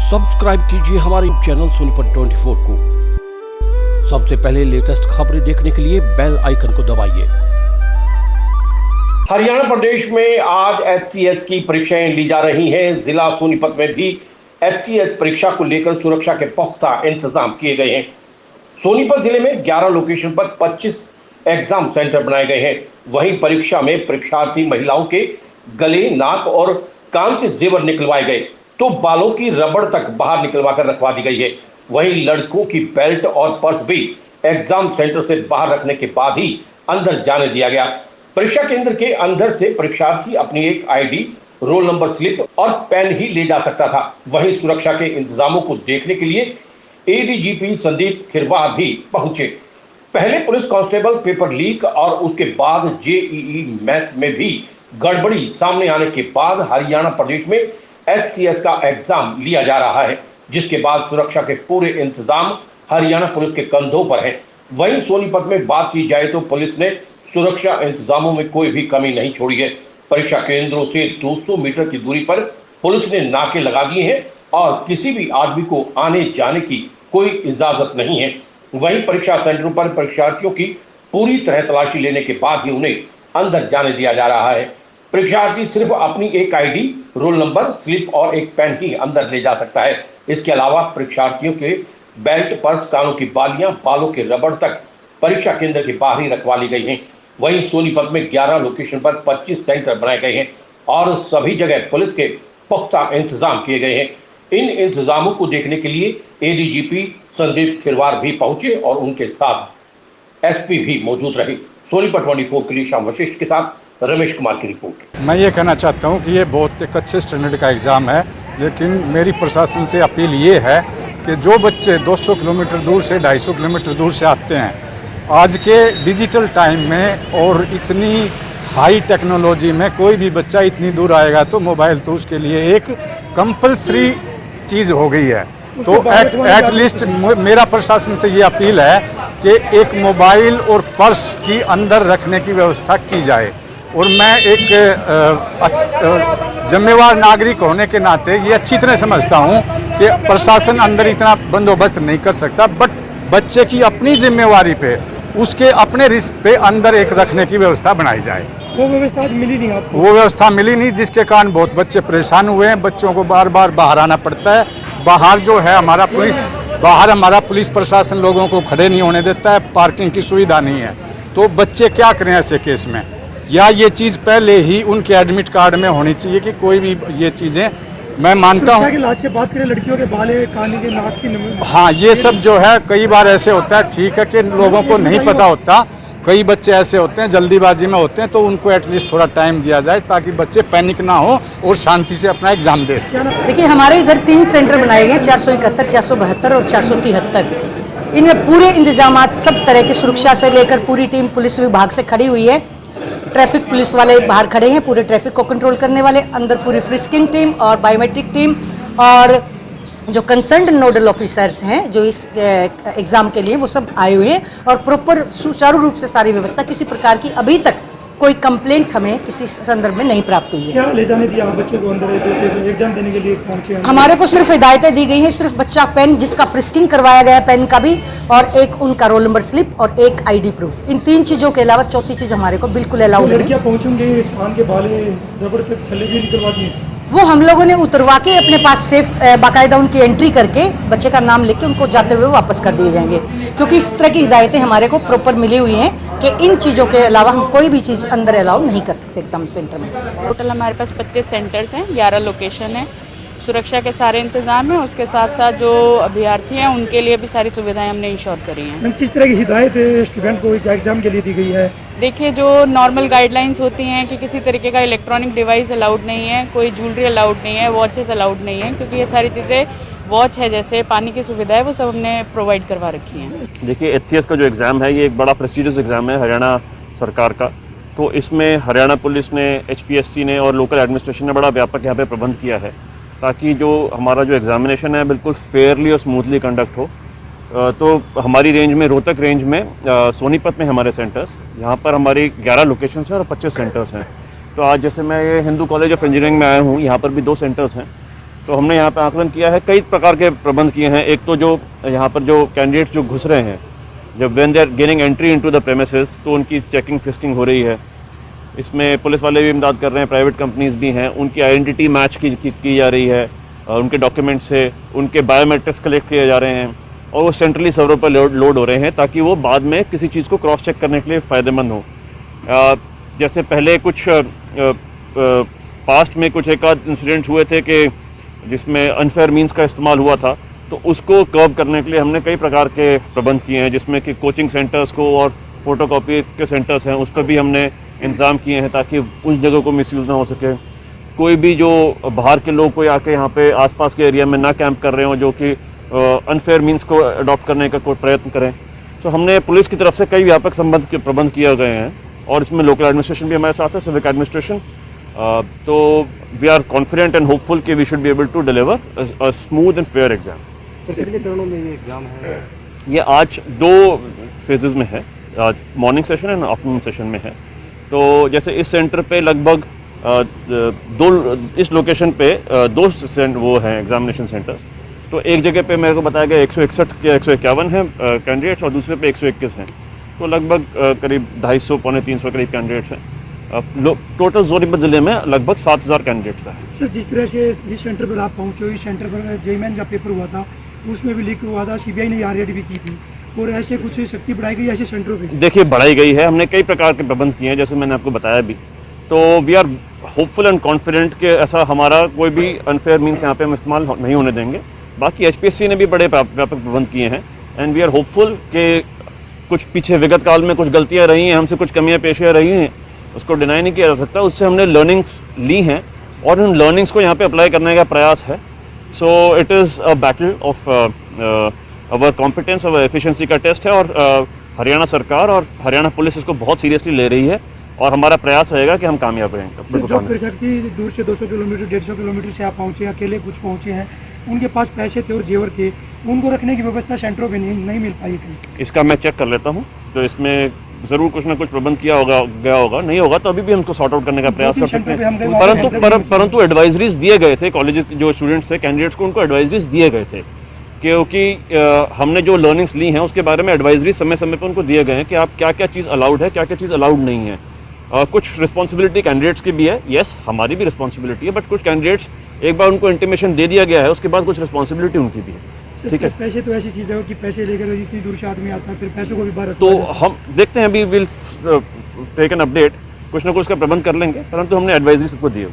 Subscribe कीजिए हमारे channel Sonipat 24 को। सबसे पहले लेटेस्ट खबरें देखने के लिए बेल आइकन को दबाइए। हरियाणा प्रदेश में आज एचसीएस की परीक्षाएं ली जा रही हैं। जिला सोनीपत में भी एचसीएस परीक्षा को लेकर सुरक्षा के पुख्ता इंतजाम किए गए हैं। सोनीपत जिले में 11 लोकेशन पर 25 एग्जाम सेंटर बनाए गए हैं। वहीं परीक्षा में परीक्षार्थी महिलाओं के गले, नाक और कान से जेवर निकलवाए गए तो बालों की रबड़ तक बाहर निकलवा कर रखवा दी गई है। वहीं लड़कों की बेल्ट और पर्स भी एग्जाम सेंटर से बाहर रखने के बाद ही अंदर जाने दिया गया। परीक्षा केंद्र के अंदर से परीक्षार्थी अपनी एक आईडी, रोल नंबर स्लिप और पेन ही ले जा सकता था। वहीं सुरक्षा के इंतजामों को देखने के लिए एडीजीपी संदीप खिरवार भी पहुंचे। पहले पुलिस कांस्टेबल पेपर लीक और उसके बाद जेईई मैथ्स में भी गड़बड़ी सामने आने के बाद हरियाणा प्रदेश में एचसीएस का एग्जाम लिया जा रहा है, जिसके बाद सुरक्षा के पूरे इंतजाम हरियाणा पुलिस के कंधों पर हैं। वहीं सोनीपत में बात की जाए तो पुलिस ने सुरक्षा इंतजामों में कोई भी कमी नहीं छोड़ी है। परीक्षा केंद्रों से 200 मीटर की दूरी पर पुलिस ने नाके लगा दिए हैं और किसी भी आदमी को आने जाने की कोई इजाजत नहीं है। वहीं परीक्षा सेंटरों पर परीक्षार्थियों की पूरी तरह तलाशी लेने के बाद ही उन्हें अंदर जाने दिया जा रहा है। परीक्षार्थी सिर्फ अपनी एक आईडी, रोल नंबर, स्लिप और एक पेन ही अंदर ले जा सकता है। इसके अलावा परीक्षार्थियों के बेल्ट, पर्स, कानों की बालियां, बालों के रबड़ तक परीक्षा केंद्र के बाहर ही रखवा ली गई हैं। वहीं सोनीपत में 11 लोकेशन पर 25 सेंटर बनाए गए हैं और सभी जगह पुलिस के पुख्ता इंतजाम किए गए हैं। इन इंतजामों को देखने के लिए एडीजीपी संदीप खिरवार भी पहुंचे और उनके साथ एसपी भी मौजूद रहे। सोनीपत 24 के लिए श्याम वशिष्ठ के साथ रमेश कुमार की रिपोर्ट। मैं ये कहना चाहता हूँ कि ये बहुत एक अच्छे स्टैंडर्ड का एग्ज़ाम है, लेकिन मेरी प्रशासन से अपील ये है कि जो बच्चे 200 किलोमीटर दूर से 250 किलोमीटर दूर से आते हैं, आज के डिजिटल टाइम में और इतनी हाई टेक्नोलॉजी में कोई भी बच्चा इतनी दूर आएगा तो मोबाइल तो उसके लिए एक कंपल्सरी चीज़ हो गई है। तो एटलीस्ट मेरा प्रशासन से ये अपील है कि एक मोबाइल और पर्स की अंदर रखने की व्यवस्था की जाए। और मैं एक जिम्मेवार नागरिक होने के नाते ये अच्छी तरह समझता हूँ कि प्रशासन अंदर इतना बंदोबस्त नहीं कर सकता, बट बच्चे की अपनी जिम्मेवारी पे, उसके अपने रिस्क पे अंदर एक रखने की व्यवस्था बनाई जाए। वो व्यवस्था आज मिली नहीं आपको? वो व्यवस्था मिली नहीं, जिसके कारण बहुत बच्चे परेशान हुए हैं। बच्चों को बार बार बाहर आना पड़ता है। बाहर जो है हमारा पुलिस प्रशासन लोगों को खड़े नहीं होने देता है, पार्किंग की सुविधा नहीं है। तो बच्चे क्या करें ऐसे केस में? या ये चीज़ पहले ही उनके एडमिट कार्ड में होनी चाहिए कि कोई भी ये चीज़ें, मैं मानता हूँ। लाज से बात करें, लड़कियों के बाल, कान के, नाक की, हाँ, ये सब जो है कई बार ऐसे होता है, ठीक है कि लोगों को नहीं पता होता। कई बच्चे ऐसे होते हैं जल्दीबाजी में होते हैं, तो उनको एटलीस्ट थोड़ा टाइम दिया जाए ताकि बच्चे पैनिक ना हो और शांति से अपना एग्जाम दे सकें। देखिए, हमारे इधर 3 सेंटर बनाए गए, 471, 472 और 473। इनमें पूरे इंतजाम सब तरह की सुरक्षा से लेकर पूरी टीम पुलिस विभाग से खड़ी हुई है। ट्रैफिक पुलिस वाले बाहर खड़े हैं, पूरे ट्रैफिक को कंट्रोल करने वाले, अंदर पूरी फ्रिस्किंग टीम और बायोमेट्रिक टीम और जो कंसर्न्ड नोडल ऑफिसर्स हैं जो इस एग्ज़ाम के लिए, वो सब आए हुए हैं और प्रॉपर सुचारू रूप से सारी व्यवस्था, किसी प्रकार की अभी तक कोई कंप्लेंट हमें किसी संदर्भ में नहीं प्राप्त हुई है। क्या ले जाने दिया बच्चों को अंदर जो एग्जाम देने के लिए पहुंचे हैं? हमारे को सिर्फ हिदायतें दी गई हैं, सिर्फ बच्चा पेन, जिसका फ्रिस्किंग करवाया गया पेन का भी, और एक उनका रोल नंबर स्लिप और एक आईडी प्रूफ। इन 3 चीज़ों के अलावा चौथी चीज़ हमारे को बिल्कुल अलाउड नहीं। लड़कियां पहुंचेंगे, कान के बाले, रबड़ तक छल्ले भी निकलवा दिए। वो हम लोगों ने उतरवा के अपने पास सेफ बाकायदा उनकी एंट्री करके बच्चे का नाम लेके उनको जाते हुए वापस कर दिए जाएंगे, क्योंकि इस तरह की हिदायतें हमारे को प्रॉपर मिली हुई हैं कि इन चीज़ों के अलावा हम कोई भी चीज़ अंदर अलाउ नहीं कर सकते एग्जाम सेंटर में। टोटल हमारे पास 25 सेंटर्स हैं, 11 लोकेशन है। सुरक्षा के सारे इंतजाम हैं, उसके साथ साथ जो अभ्यर्थी हैं उनके लिए भी सारी सुविधाएं हमने इंश्योर करी हैं। किस तरह की हिदायत स्टूडेंट को एग्जाम के लिए दी गई है? देखिए, जो नॉर्मल गाइडलाइंस होती हैं कि किसी तरीके का इलेक्ट्रॉनिक डिवाइस अलाउड नहीं है, कोई ज्वेलरी अलाउड नहीं है, वॉचेस अलाउड नहीं है, क्योंकि ये सारी चीज़ें, वॉच है जैसे, पानी की सुविधा है, वो सब हमने प्रोवाइड करवा रखी हैं। देखिए, एचसीएस का जो एग्ज़ाम है ये एक बड़ा प्रेस्टिजियस एग्ज़ाम है हरियाणा सरकार का। तो इसमें हरियाणा पुलिस ने, एचपीएससी ने और लोकल एडमिनिस्ट्रेशन ने बड़ा व्यापक यहाँ पे प्रबंध किया है ताकि जो हमारा जो एग्ज़ामिनेशन है बिल्कुल फेयरली और स्मूथली कंडक्ट हो। तो हमारी रेंज में, रोहतक रेंज में, सोनीपत में हमारे सेंटर्स, यहाँ पर हमारी 11 लोकेशंस हैं और 25 सेंटर्स हैं। तो आज जैसे मैं ये हिंदू कॉलेज ऑफ इंजीनियरिंग में आया हूँ, यहाँ पर भी 2 सेंटर्स हैं। तो हमने यहाँ पे आकलन किया है, कई प्रकार के प्रबंध किए हैं। एक तो जो यहाँ पर जो कैंडिडेट्स जो घुस रहे हैं, जब when they are gaining entry into the premises, तो उनकी चेकिंग फिस्किंग हो रही है। इसमें पुलिस वाले भी इमदाद कर रहे हैं, प्राइवेट कंपनीज भी हैं, उनकी आइडेंटिटी मैच की जा रही है, उनके डॉक्यूमेंट से उनके बायोमेट्रिक्स कलेक्ट किए जा रहे हैं और वो सेंट्रली सर्वर पर लोड हो रहे हैं ताकि वो बाद में किसी चीज़ को क्रॉस चेक करने के लिए फ़ायदेमंद हो। जैसे पहले कुछ पास्ट में कुछ एक आध इंसिडेंट्स हुए थे कि जिसमें अनफेयर मींस का इस्तेमाल हुआ था, तो उसको कर्ब करने के लिए हमने कई प्रकार के प्रबंध किए हैं, जिसमें कि कोचिंग सेंटर्स को और फोटोकॉपी के सेंटर्स हैं उस पर भी हमने इंतज़ाम किए हैं ताकि उस जगह को मिसयूज़ ना हो सके। कोई भी जो बाहर के लोग कोई आके यहाँ पे आसपास के एरिया में ना कैंप कर रहे हो जो कि अनफेयर मींस को अडॉप्ट करने का कोई प्रयत्न करें। तो हमने पुलिस की तरफ से कई व्यापक संबंध के प्रबंध किए गए हैं और इसमें लोकल एडमिनिस्ट्रेशन भी हमारे साथ है, सिविक एडमिनिस्ट्रेशन। तो we are confident and hopeful कि we should be able to deliver a smooth and fair exam. कितने चरणों में ये एग्जाम है? ये आज 2 फेजेस में है, आज morning session and afternoon session में है। तो जैसे इस सेंटर पे लगभग इस लोकेशन पे 2 वो हैं एग्जामिनेशन सेंटर्स। तो एक जगह पे मेरे को बताया गया 161 या 151 हैं कैंडिडेट्स और दूसरे पे 121 हैं। तो लगभग करीब 250 पौने 300 करीब कैंडिडेट्स हैं। टोटल सोनीपत ज़िले में लगभग 7000 कैंडिडेट्स हैं। सर, जिस तरह से जिस सेंटर पर आप पहुँचे हो, इस सेंटर पर जेईई मेन का पेपर हुआ था, उसमें भी लीक हुआ था, सीबीआई ने आरएडी भी की थी, और ऐसे कुछ शक्ति बढ़ाई गई ऐसे सेंटरों पे? देखिए, बढ़ाई गई है, हमने कई प्रकार के प्रबंध किए हैं जैसे मैंने आपको बताया भी। तो we are hopeful and confident कि ऐसा हमारा कोई भी अनफेयर मीन्स यहाँ पे हम इस्तेमाल नहीं होने देंगे। बाकी एचपीएससी ने भी बड़े व्यापक प्रबंध किए हैं एंड वी आर होपफुल कि कुछ पीछे विगत काल में कुछ गलतियाँ रही हैं, हमसे कुछ कमियाँ पेशियाँ रही हैं, उसको डिनाई नहीं किया जा सकता। उससे हमने लर्निंग्स ली हैं और उन लर्निंग्स को यहाँ पे अप्लाई करने का प्रयास है। So it is a battle of our competence, our efficiency का टेस्ट है और हरियाणा सरकार और हरियाणा पुलिस इसको बहुत सीरियसली ले रही है और हमारा प्रयास रहेगा कि हम कामयाब रहेंगे। जो शक्ति दूर से 200 किलोमीटर 150 किलोमीटर से आप पहुँचे, अकेले कुछ पहुँचे हैं, उनके पास पैसे थे और जेवर थे, उनको रखने की व्यवस्था सेंटरों पे नहीं मिल पाई थी। इसका मैं चेक कर लेता हूँ, तो इसमें ज़रूर कुछ ना कुछ प्रबंध किया होगा, नहीं होगा तो अभी भी हमको सॉर्ट आउट करने का प्रयास कर सकते हैं। परंतु एडवाइजरीज दिए गए थे, कॉलेज जो स्टूडेंट्स थे, कैंडिडेट्स को उनको एडवाइजरीज दिए गए थे क्योंकि हमने जो लर्निंग्स ली हैं उसके बारे में एडवाइजरी समय समय पर उनको दिए गए हैं कि आप क्या क्या चीज़ अलाउड है, क्या क्या चीज़ अलाउड नहीं है। कुछ रिस्पॉन्सिबिलिटी कैंडिडेट्स की भी है, यस हमारी भी रिस्पॉन्सिबिलिटी है, बट कुछ कैंडिडेट्स एक बार उनको इंटीमेशन दे दिया गया है उसके बाद कुछ रिस्पॉन्सिबिलिटी उनकी भी है। ठीक है, पैसे तो ऐसी चीज़ है कि पैसे लेकर इतनी दूर से आदमी आता है, फिर पैसों को भी बाहर तो हम देखते हैं, अभी विल टेक एन अपडेट, कुछ ना कुछ का प्रबंध कर लेंगे, परंतु हमने एडवाइजरी सबको दी है।